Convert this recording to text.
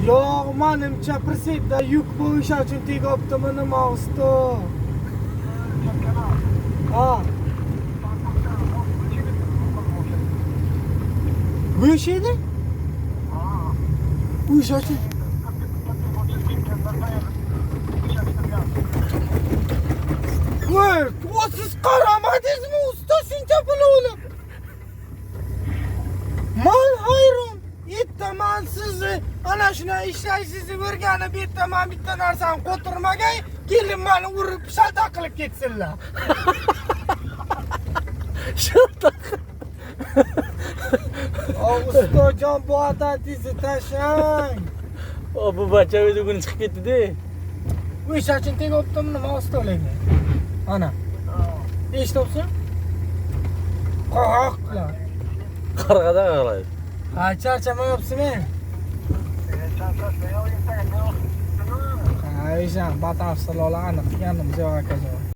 Yo'q, menimcha Presidda yuk bo'yish uchun tegibdimi nima usta? Ha. Bo'yish edi? Bo'yish uchun. Voy, siz qaramadingizmi usta shuncha pul olib? Mal hayron. Bittaman sizni ana shuna ishlaysizni o'rganib bittaman bitta narsani qo'tirmagay, kelin meni urib shalta qilib ketsinlar. Shalta. Ustojon bu odatingizni tashlang. O bu bacha o'zi bugun chiqib ketdi-da. Bu ish uchun tegibdimi nima ustolarga? Ana. Eshityapsan? Qo'rqlar. Qarg'adan qaraydi. Ha, charchamayapsizmi? Ha, o'sha batafsil aniq degandim, Javob akajon.